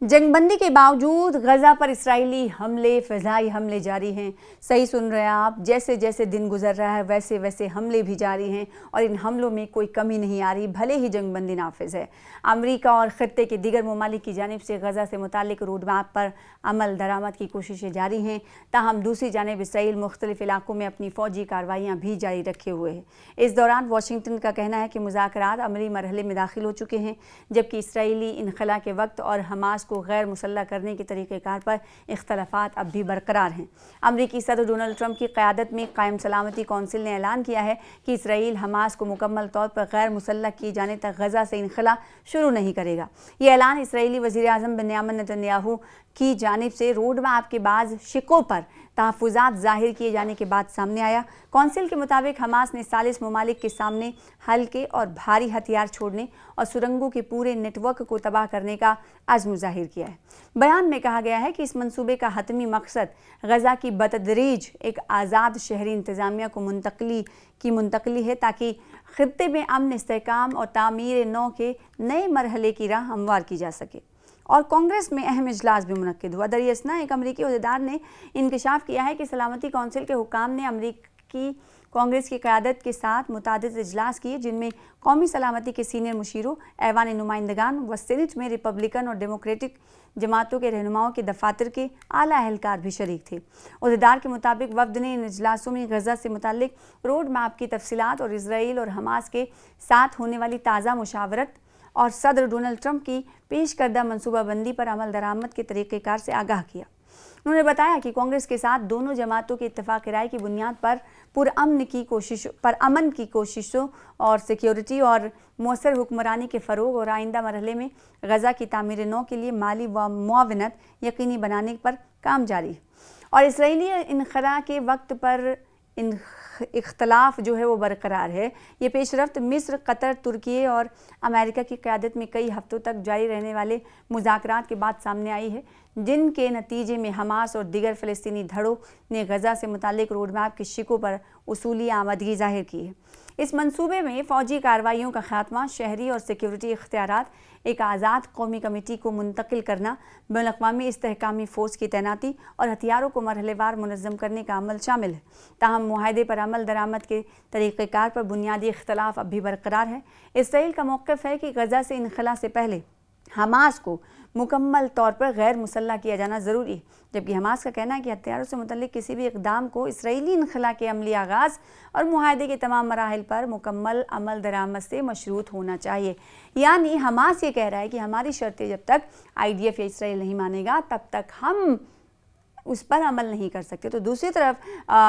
जंग बंदी के बावजूद गजा पर इसराइली हमले, फ़िज़ाई हमले जारी हैं। सही सुन रहे हैं आप, जैसे जैसे दिन गुजर रहा है वैसे वैसे हमले भी जारी हैं और इन हमलों में कोई कमी नहीं आ रही, भले ही जंग बंदी नाफिज है। अमेरिका और ख़त्ते के दीगर ममालिक की जानिब से गजा से मुतालिक रोड मैप पर अमल दरामद की कोशिशें जारी हैं। ताहम दूसरी जानिब इसराइल मुख्तलिफ इलाकों में अपनी फ़ौजी कार्रवाइयाँ भी जारी रखे हुए है। इस दौरान वाशिंगटन का कहना है कि मुज़ाकरात अमली मरहले में दाखिल हो चुके हैं, जबकि इसराइली इनखला के वक्त और हमास को गैर मुसल्लह करने के तरीक़ेकार पर इख्तलाफात अब भी बरकरार हैं। अमरीकी सदर डोनाल्ड ट्रंप की क़यादत में कायम सलामती कौंसिल ने ऐलान किया है कि इसराइल हमास को मुकम्मल तौर पर गैर मुसल्लह किए जाने तक गजा से इनखला शुरू नहीं करेगा। ये ऐलान इसराइली वज़ीर-ए-आज़म बेंयामिन नेतन्याहू की जानिब से रोड मैप के बाद शिकों पर तहफ़्फ़ुज़ात ज़ाहिर किए जाने के बाद सामने आया। कौंसिल के मुताबिक हमास ने 40 ममालिक के सामने हल्के और भारी हथियार छोड़ने और सुरंगों के पूरे नेटवर्क को तबाह करने का अज़्म ज़ाहिर किया है। बयान में कहा गया है कि इस मंसूबे का हतमी मकसद गजा की बतदरीज एक आज़ाद शहरी इंतज़ामिया को मुंतकली है, ताकि ख़ित्ते में अमन, इस्तेहकाम और तामीर नौ के नए मरहले की राह हमवार की जा सके। और कांग्रेस में अहम इजलास भी मुनक्किद हुआ। दरियासना एक अमरीकी अहदेदार ने इंकशाफ किया है कि सलामती कौंसिल के हुक्काम ने अमरीकी कांग्रेस की क़यादत के साथ मुतादिद इजलास किए, जिनमें कौमी सलामती के सीनियर मुशीरों, ऐवान नुमाइंदगान व सेनेट में रिपब्लिकन और डेमोक्रेटिक जमातों के रहनुमाओं के दफातर के आला अहलकार भी शरीक थे। अहदेदार के मुताबिक वफ़द ने इन इजलासों में गजा से मुतालिक रोड मैप की तफसीलात और इसराइल और हमास के साथ होने वाली ताज़ा मुशावरत और सदर डोनाल्ड ट्रंप की पेश करदा मनसूबाबंदी पर अमल दरामद के तरीक़ेकार से आगाह किया। उन्होंने बताया कि कांग्रेस के साथ दोनों जमातों के इत्तफ़ाक़ राय की बुनियाद पर अमन की कोशिशों और सिक्योरिटी और मौसर हुक्मरानी के फ़रोग़ और आइंदा मरहले में गजा की तामीर नौ के लिए माली व मुआवनत यकीनी बनाने पर काम जारी है। और इसराइली इनखला के वक्त पर इख्तलाफ जो है वो बरकरार है। ये पेशरफ्त मिस्र, कतर, तुर्की और अमेरिका की क़यादत में कई हफ्तों तक जारी रहने वाले मुज़ाकरात के बाद सामने आई है, जिनके नतीजे में हमास और दीगर फ़लस्तीनी धड़ों ने गजा से मुतालिक रोड मैप की शिकों पर उसूली आमदगी ज़ाहिर की है। इस मंसूबे में फ़ौजी कार्रवाइयों का ख़ात्मा, शहरी और सिक्योरिटी इख्तियारात, एक आज़ाद कौमी कमेटी को मुंतकिल करना, बैनुल-अक़वामी इस्तेहकामी फ़ोर्स की तैनाती और हथियारों को मरहलेवार मुनज़्ज़म करने का अमल शामिल है। ताहम मुआहदे पर अमल दरामद के तरीक़ेकार पर बुनियादी इख्तलाफ अब भी बरकरार है। इसराइल का मौक़िफ़ है कि गजा से इनखला से पहले हमास को मुकम्मल तौर पर गैर मुसल्लह किया जाना ज़रूरी है, जबकि हमास का कहना है कि हथियारों से मुतल्लिक़ किसी भी इक़दाम को इसराइली इनखला के अमली आगाज़ और मुआहदे के तमाम मराहिल पर मुकम्मल अमल दरामद से मशरूत होना चाहिए। यानी हमास ये कह रहा है कि हमारी शर्तें जब तक IDF या इसराइल नहीं मानेगा तब तक हम उस पर अमल नहीं कर सकते। तो दूसरी तरफ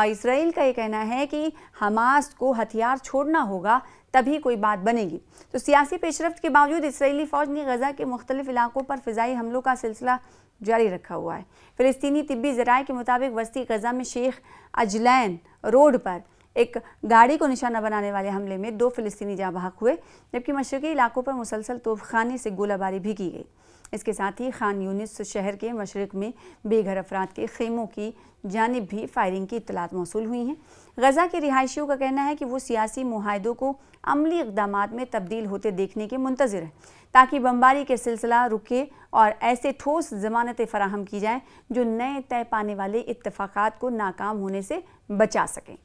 इसराइल का ये कहना है कि हमास को हथियार छोड़ना होगा, तभी कोई बात बनेगी। तो सियासी पेशरफ्त के बावजूद इसराइली फ़ौज ने गजा के मुख्तलिफ इलाकों पर फ़िज़ाई हमलों का सिलसिला जारी रखा हुआ है। फ़लस्तीनी तिब्बी ज़राए के मुताबिक वस्ती गजा में शेख अजलैन रोड पर एक गाड़ी को निशाना बनाने वाले हमले में 2 फ़लस्तीनी जाँ बहक हुए, जबकि मशरक़ी इलाकों पर मुसलसल तोपख़ाने से गोलाबारी भी की गई। इसके साथ ही खान यूनिस शहर के मशरक़ में बेघर अफराद के खेमों की जानिब भी फायरिंग की इत्तलात मौसूल हुई हैं। गजा के रिहायशियों का कहना है कि वो सियासी मुआहदों को अमली इक़दामात में तब्दील होते देखने के मुंतज़िर है, ताकि बमबारी के सिलसिला रुके और ऐसे ठोस ज़मानतें फ़राहम की जाएँ जो नए तय पाने वाले इत्तफ़ाक़ात को नाकाम होने से बचा सकें।